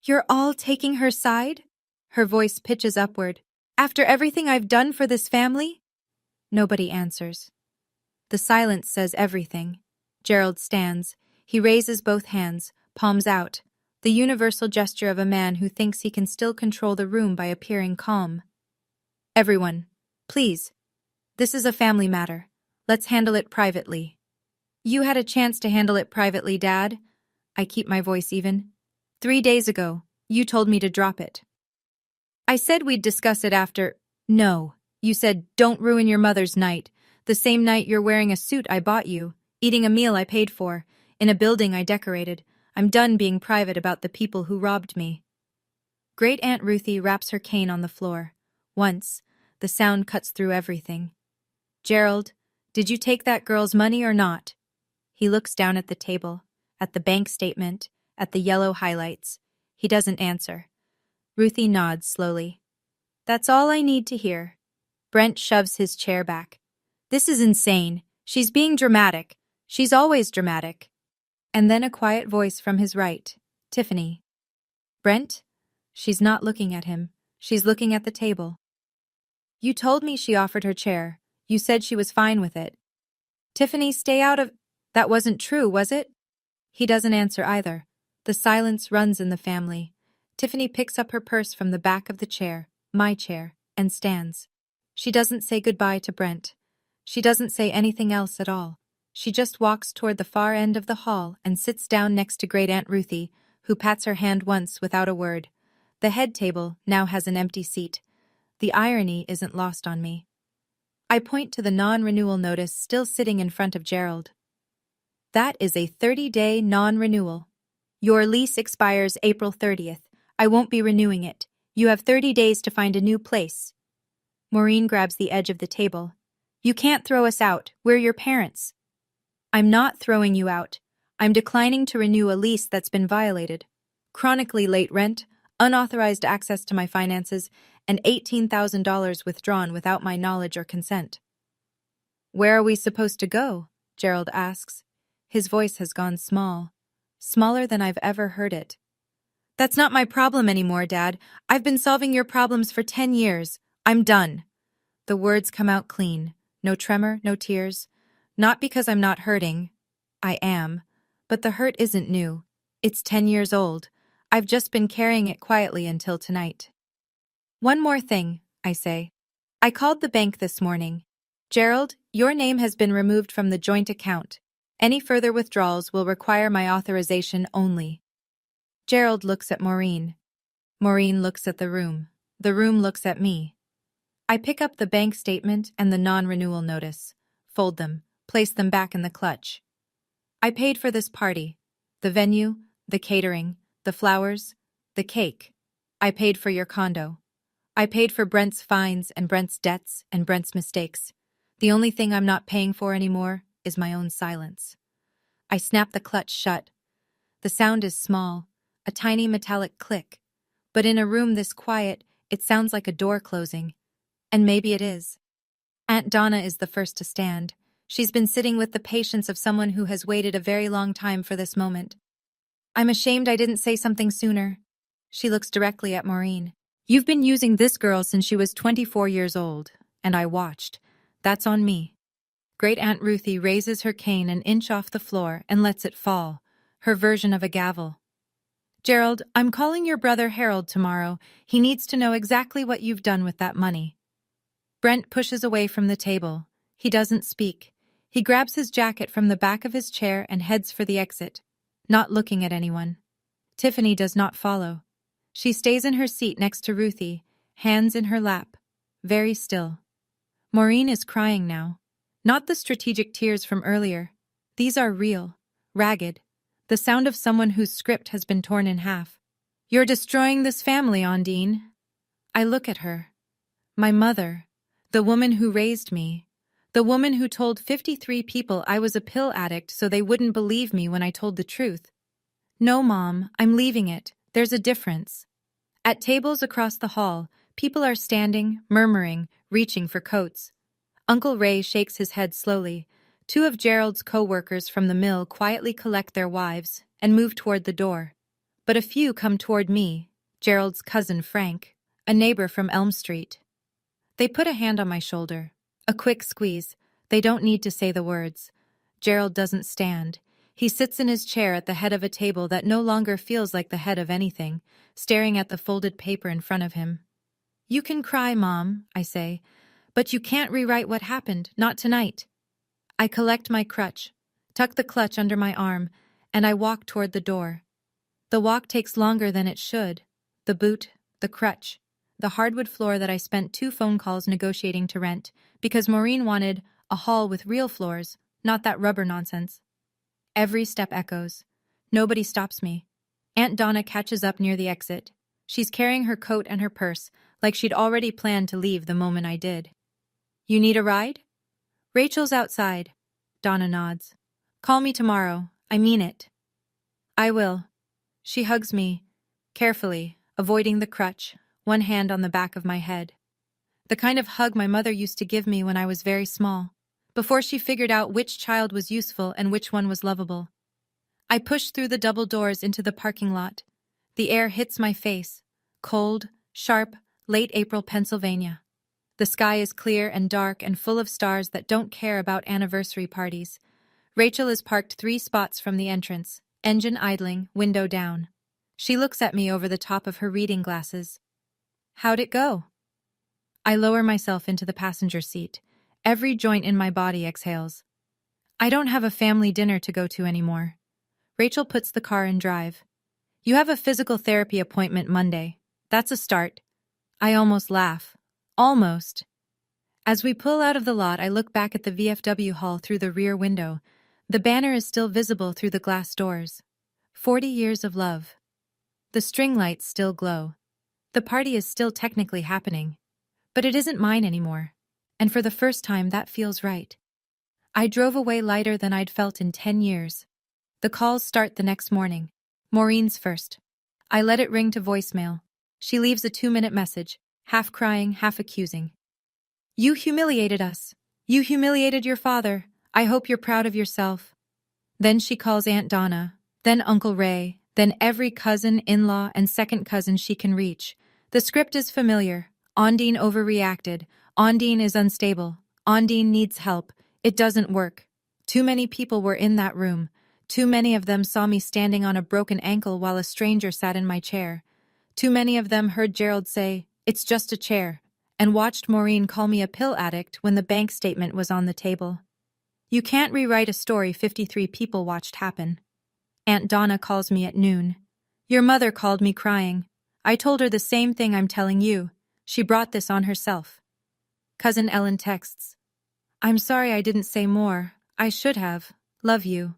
Speaker 1: You're all taking her side? Her voice pitches upward. After everything I've done for this family? Nobody answers. The silence says everything. Gerald stands. He raises both hands, palms out, the universal gesture of a man who thinks he can still control the room by appearing calm. Everyone, please. This is a family matter. Let's handle it privately. You had a chance to handle it privately, Dad. I keep my voice even. 3 days ago, you told me to drop it. I said we'd discuss it after... No. You said, don't ruin your mother's night. The same night you're wearing a suit I bought you, eating a meal I paid for, in a building I decorated. I'm done being private about the people who robbed me. Great Aunt Ruthie wraps her cane on the floor. Once, the sound cuts through everything. Gerald, did you take that girl's money or not? He looks down at the table, at the bank statement, at the yellow highlights. He doesn't answer. Ruthie nods slowly. That's all I need to hear. Brent shoves his chair back. This is insane. She's being dramatic. She's always dramatic. And then a quiet voice from his right. Tiffany. Brent? She's not looking at him. She's looking at the table. You told me she offered her chair. You said she was fine with it. Tiffany, stay out of... That wasn't true, was it? He doesn't answer either. The silence runs in the family. Tiffany picks up her purse from the back of the chair, my chair, and stands. She doesn't say goodbye to Brent. She doesn't say anything else at all. She just walks toward the far end of the hall and sits down next to Great Aunt Ruthie, who pats her hand once without a word. The head table now has an empty seat. The irony isn't lost on me. I point to the non-renewal notice still sitting in front of Gerald. That is a 30-day non-renewal. Your lease expires April 30th. I won't be renewing it. You have 30 days to find a new place. Maureen grabs the edge of the table. You can't throw us out. We're your parents. I'm not throwing you out. I'm declining to renew a lease that's been violated. Chronically late rent, unauthorized access to my finances, and $18,000 withdrawn without my knowledge or consent. Where are we supposed to go? Gerald asks. His voice has gone small. Smaller than I've ever heard it. That's not my problem anymore, Dad. I've been solving your problems for 10 years. I'm done. The words come out clean. No tremor, no tears. Not because I'm not hurting. I am. But the hurt isn't new. It's 10 years old. I've just been carrying it quietly until tonight. One more thing, I say. I called the bank this morning. Gerald, your name has been removed from the joint account. Any further withdrawals will require my authorization only. Gerald looks at Maureen. Maureen looks at the room. The room looks at me. I pick up the bank statement and the non-renewal notice, fold them, place them back in the clutch. I paid for this party. The venue, the catering, the flowers, the cake. I paid for your condo. I paid for Brent's fines and Brent's debts and Brent's mistakes. The only thing I'm not paying for anymore is my own silence. I snap the clutch shut. The sound is small, a tiny metallic click. But in a room this quiet, it sounds like a door closing. And maybe it is. Aunt Donna is the first to stand. She's been sitting with the patience of someone who has waited a very long time for this moment. I'm ashamed I didn't say something sooner. She looks directly at Maureen. You've been using this girl since she was 24 years old, and I watched. That's on me. Great Aunt Ruthie raises her cane an inch off the floor and lets it fall, her version of a gavel. Gerald, I'm calling your brother Harold tomorrow. He needs to know exactly what you've done with that money. Brent pushes away from the table. He doesn't speak. He grabs his jacket from the back of his chair and heads for the exit, not looking at anyone. Tiffany does not follow. She stays in her seat next to Ruthie, hands in her lap, very still. Maureen is crying now. Not the strategic tears from earlier. These are real, ragged, the sound of someone whose script has been torn in half. You're destroying this family, Ondine. I look at her. My mother, the woman who raised me, the woman who told 53 people I was a pill addict so they wouldn't believe me when I told the truth. No, Mom, I'm leaving it. There's a difference. At tables across the hall, people are standing, murmuring, reaching for coats. Uncle Ray shakes his head slowly. Two of Gerald's co-workers from the mill quietly collect their wives and move toward the door. But a few come toward me, Gerald's cousin Frank, a neighbor from Elm Street. They put a hand on my shoulder. A quick squeeze. They don't need to say the words. Gerald doesn't stand. He sits in his chair at the head of a table that no longer feels like the head of anything, staring at the folded paper in front of him. You can cry, Mom, I say, but you can't rewrite what happened, not tonight. I collect my crutch, tuck the clutch under my arm, and I walk toward the door. The walk takes longer than it should. The boot, the crutch, the hardwood floor that I spent 2 phone calls negotiating to rent, because Maureen wanted a hall with real floors, not that rubber nonsense. Every step echoes. Nobody stops me. Aunt Donna catches up near the exit. She's carrying her coat and her purse, like she'd already planned to leave the moment I did. You need a ride? Rachel's outside. Donna nods. Call me tomorrow. I mean it. I will. She hugs me, carefully, avoiding the crutch, one hand on the back of my head. The kind of hug my mother used to give me when I was very small, before she figured out which child was useful and which one was lovable. I push through the double doors into the parking lot. The air hits my face. Cold, sharp, late April Pennsylvania. The sky is clear and dark and full of stars that don't care about anniversary parties. Rachel is parked 3 spots from the entrance, engine idling, window down. She looks at me over the top of her reading glasses. How'd it go? I lower myself into the passenger seat. Every joint in my body exhales. I don't have a family dinner to go to anymore. Rachel puts the car in drive. You have a physical therapy appointment Monday. That's a start. I almost laugh. Almost. As we pull out of the lot, I look back at the VFW hall through the rear window. The banner is still visible through the glass doors. 40 years of love. The string lights still glow. The party is still technically happening. But it isn't mine anymore. And for the first time, that feels right. I drove away lighter than I'd felt in 10 years. The calls start the next morning. Maureen's first. I let it ring to voicemail. She leaves a 2-minute message, half crying, half accusing. You humiliated us. You humiliated your father. I hope you're proud of yourself. Then she calls Aunt Donna, then Uncle Ray, then every cousin, in-law, and second cousin she can reach. The script is familiar. Ondine overreacted. Ondine is unstable. Ondine needs help. It doesn't work. Too many people were in that room. Too many of them saw me standing on a broken ankle while a stranger sat in my chair. Too many of them heard Gerald say, "It's just a chair," and watched Maureen call me a pill addict when the bank statement was on the table. You can't rewrite a story 53 people watched happen. Aunt Donna calls me at noon. Your mother called me crying. I told her the same thing I'm telling you. She brought this on herself. Cousin Ellen texts. I'm sorry I didn't say more. I should have. Love you.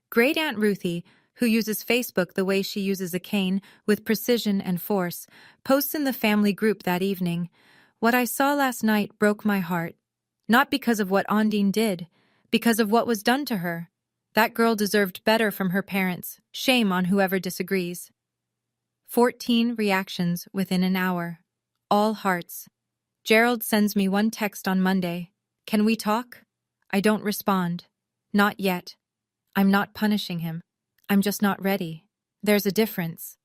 Speaker 1: Great Aunt Ruthie, who uses Facebook the way she uses a cane, with precision and force, posts in the family group that evening. What I saw last night broke my heart. Not because of what Ondine did, because of what was done to her. That girl deserved better from her parents. Shame on whoever disagrees. 14 reactions within an hour. All hearts. Gerald sends me one text on Monday. Can we talk? I don't respond. Not yet. I'm not punishing him. I'm just not ready. There's a difference.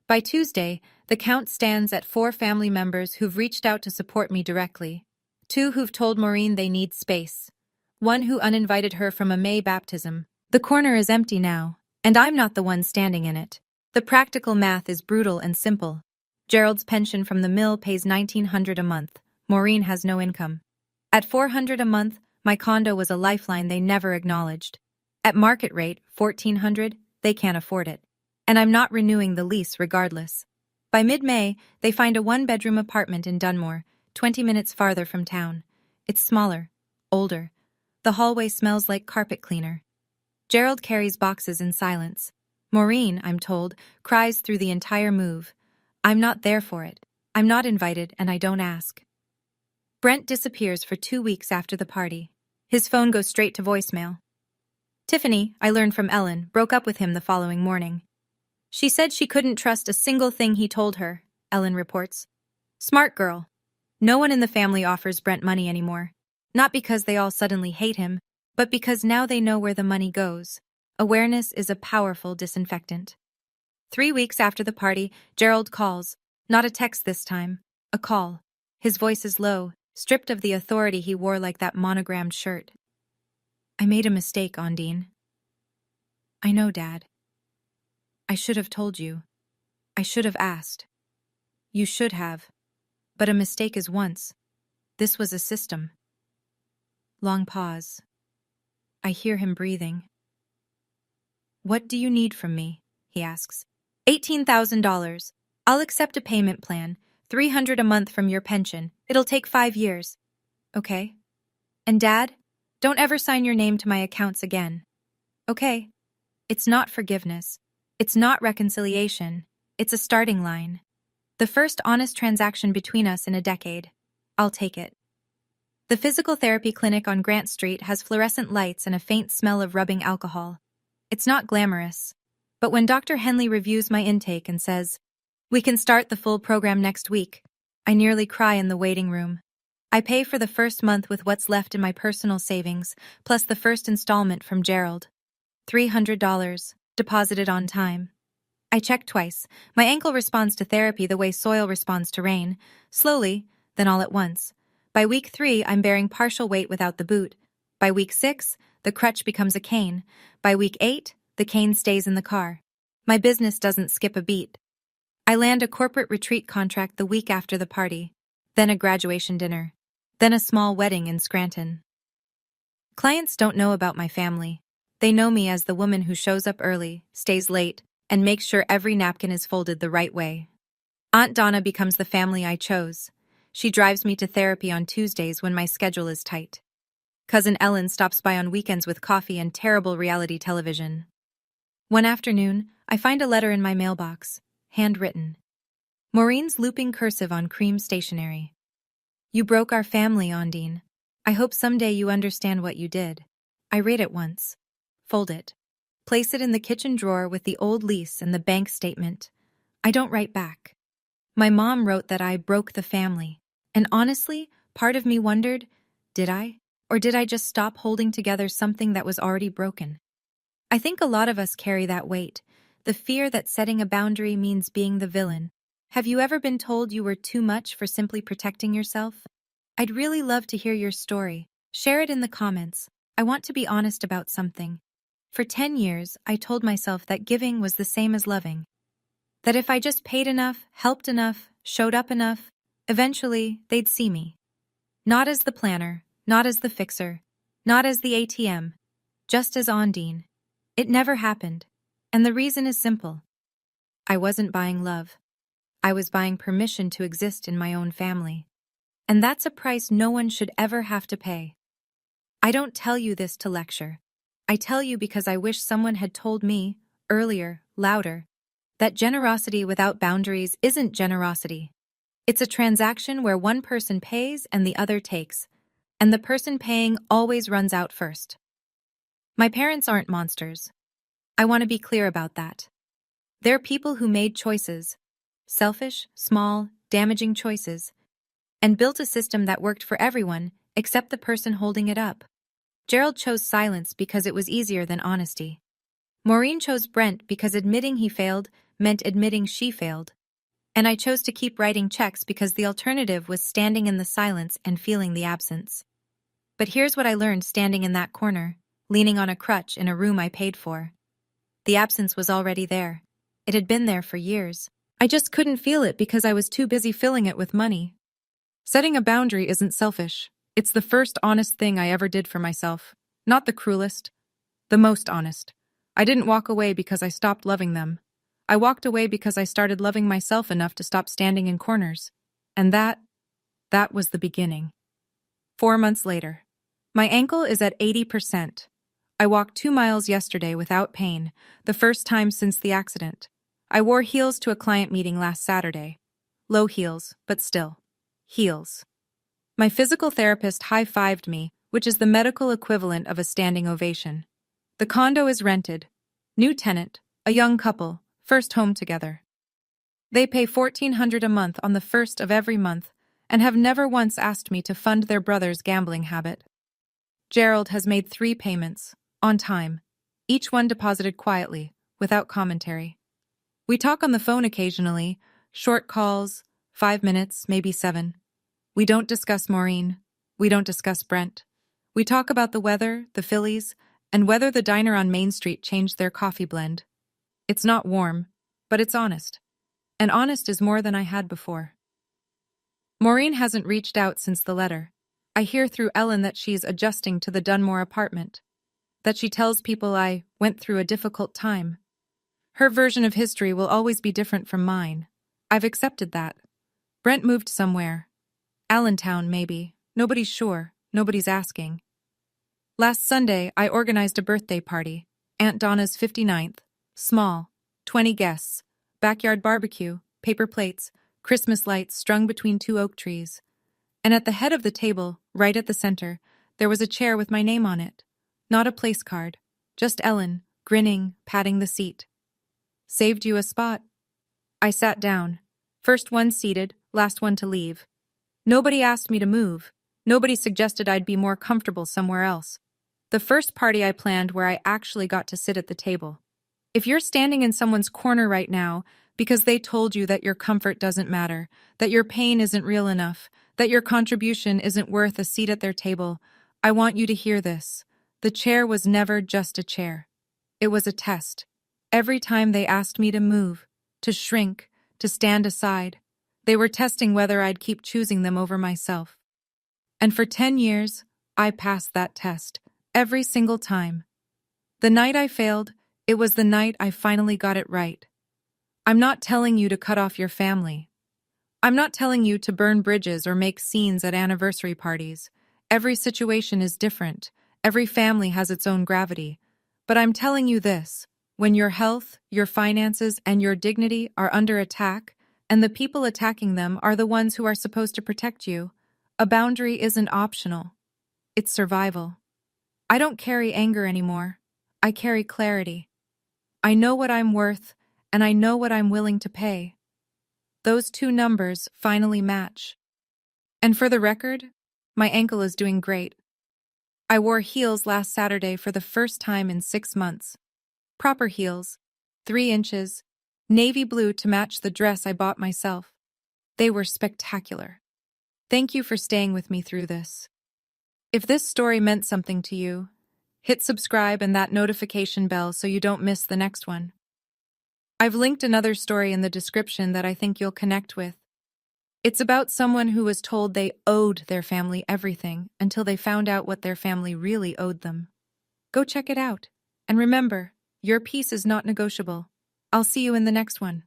Speaker 1: By Tuesday, the count stands at 4 family members who've reached out to support me directly. 2 who've told Maureen they need space. 1 who uninvited her from a May baptism. The corner is empty now, and I'm not the one standing in it. The practical math is brutal and simple. Gerald's pension from the mill pays $1,900 a month. Maureen has no income. At $400 a month, my condo was a lifeline they never acknowledged. At market rate, $1,400, they can't afford it. And I'm not renewing the lease regardless. By mid-May, they find a 1-bedroom apartment in Dunmore, 20 minutes farther from town. It's smaller, older. The hallway smells like carpet cleaner. Gerald carries boxes in silence. Maureen, I'm told, cries through the entire move. I'm not there for it. I'm not invited, and I don't ask. Brent disappears for 2 weeks after the party. His phone goes straight to voicemail. Tiffany, I learned from Ellen, broke up with him the following morning. She said she couldn't trust a single thing he told her, Ellen reports. Smart girl. No one in the family offers Brent money anymore. Not because they all suddenly hate him, but because now they know where the money goes. Awareness is a powerful disinfectant. 3 weeks after the party, Gerald calls. Not a text this time. A call. His voice is low, stripped of the authority he wore like that monogrammed shirt. I made a mistake, Ondine. I know, Dad. I should have told you. I should have asked. You should have. But a mistake is once. This was a system. Long pause. I hear him breathing. What do you need from me? He asks. $18,000. I'll accept a payment plan. $300 a month from your pension. It'll take 5 years. Okay. And Dad? Don't ever sign your name to my accounts again. Okay. It's not forgiveness. It's not reconciliation. It's a starting line. The first honest transaction between us in a decade. I'll take it. The physical therapy clinic on Grant Street has fluorescent lights and a faint smell of rubbing alcohol. It's not glamorous. But when Dr. Henley reviews my intake and says, "We can start the full program next week," I nearly cry in the waiting room. I pay for the first month with what's left in my personal savings, plus the first installment from Gerald. $300, deposited on time. I check twice. My ankle responds to therapy the way soil responds to rain, slowly, then all at once. By week 3, I'm bearing partial weight without the boot. By week 6, The crutch becomes a cane. By week 8, the cane stays in the car. My business doesn't skip a beat. I land a corporate retreat contract the week after the party, then a graduation dinner, then a small wedding in Scranton. Clients don't know about my family. They know me as the woman who shows up early, stays late, and makes sure every napkin is folded the right way. Aunt Donna becomes the family I chose. She drives me to therapy on Tuesdays when my schedule is tight. Cousin Ellen stops by on weekends with coffee and terrible reality television. One afternoon, I find a letter in my mailbox, handwritten. Maureen's looping cursive on cream stationery. You broke our family, Ondine. I hope someday you understand what you did. I read it once. Fold it. Place it in the kitchen drawer with the old lease and the bank statement. I don't write back. My mom wrote that I broke the family. And honestly, part of me wondered, did I? Or did I just stop holding together something that was already broken? I think a lot of us carry that weight, the fear that setting a boundary means being the villain. Have you ever been told you were too much for simply protecting yourself? I'd really love to hear your story. Share it in the comments. I want to be honest about something. For 10 years, I told myself that giving was the same as loving. That if I just paid enough, helped enough, showed up enough, eventually they'd see me. Not as the planner, not as the fixer, not as the ATM, just as Ondine. It never happened. And the reason is simple. I wasn't buying love. I was buying permission to exist in my own family. And that's a price no one should ever have to pay. I don't tell you this to lecture. I tell you because I wish someone had told me, earlier, louder, that generosity without boundaries isn't generosity. It's a transaction where one person pays and the other takes, and the person paying always runs out first. My parents aren't monsters. I want to be clear about that. They're people who made choices, selfish, small, damaging choices, and built a system that worked for everyone except the person holding it up. Gerald chose silence because it was easier than honesty. Maureen chose Brent because admitting he failed meant admitting she failed. And I chose to keep writing checks because the alternative was standing in the silence and feeling the absence. But here's what I learned standing in that corner, leaning on a crutch in a room I paid for. The absence was already there. It had been there for years. I just couldn't feel it because I was too busy filling it with money. Setting a boundary isn't selfish. It's the first honest thing I ever did for myself. Not the cruelest, the most honest. I didn't walk away because I stopped loving them. I walked away because I started loving myself enough to stop standing in corners. And that was the beginning. 4 months later. My ankle is at 80%. I walked 2 miles yesterday without pain, the first time since the accident. I wore heels to a client meeting last Saturday. Low heels, but still. Heels. My physical therapist high-fived me, which is the medical equivalent of a standing ovation. The condo is rented. New tenant, a young couple, first home together. They pay $1,400 a month on the first of every month and have never once asked me to fund their brother's gambling habit. Gerald has made 3 payments, on time, each one deposited quietly, without commentary. We talk on the phone occasionally, short calls, 5 minutes, maybe 7. We don't discuss Maureen. We don't discuss Brent. We talk about the weather, the Phillies, and whether the diner on Main Street changed their coffee blend. It's not warm, but it's honest. And honest is more than I had before. Maureen hasn't reached out since the letter. I hear through Ellen that she's adjusting to the Dunmore apartment. That she tells people I went through a difficult time. Her version of history will always be different from mine. I've accepted that. Brent moved somewhere. Allentown, maybe. Nobody's sure. Nobody's asking. Last Sunday, I organized a birthday party. Aunt Donna's 59th. Small. 20 guests. Backyard barbecue. Paper plates. Christmas lights strung between 2 oak trees. And at the head of the table, right at the center, there was a chair with my name on it. Not a place card. Just Ellen, grinning, patting the seat. Saved you a spot. I sat down. First one seated, last one to leave. Nobody asked me to move. Nobody suggested I'd be more comfortable somewhere else. The first party I planned where I actually got to sit at the table. If you're standing in someone's corner right now because they told you that your comfort doesn't matter, that your pain isn't real enough, that your contribution isn't worth a seat at their table, I want you to hear this. The chair was never just a chair. It was a test. Every time they asked me to move, to shrink, to stand aside, they were testing whether I'd keep choosing them over myself. And for 10 years, I passed that test, every single time. The night I failed, it was the night I finally got it right. I'm not telling you to cut off your family. I'm not telling you to burn bridges or make scenes at anniversary parties. Every situation is different. Every family has its own gravity. But I'm telling you this: when your health, your finances, and your dignity are under attack, and the people attacking them are the ones who are supposed to protect you, a boundary isn't optional. It's survival. I don't carry anger anymore. I carry clarity. I know what I'm worth, and I know what I'm willing to pay. Those two numbers finally match. And for the record, my ankle is doing great. I wore heels last Saturday for the first time in 6 months. Proper heels, 3 inches, navy blue to match the dress I bought myself. They were spectacular. Thank you for staying with me through this. If this story meant something to you, hit subscribe and that notification bell so you don't miss the next one. I've linked another story in the description that I think you'll connect with. It's about someone who was told they owed their family everything until they found out what their family really owed them. Go check it out. And remember, your peace is not negotiable. I'll see you in the next one.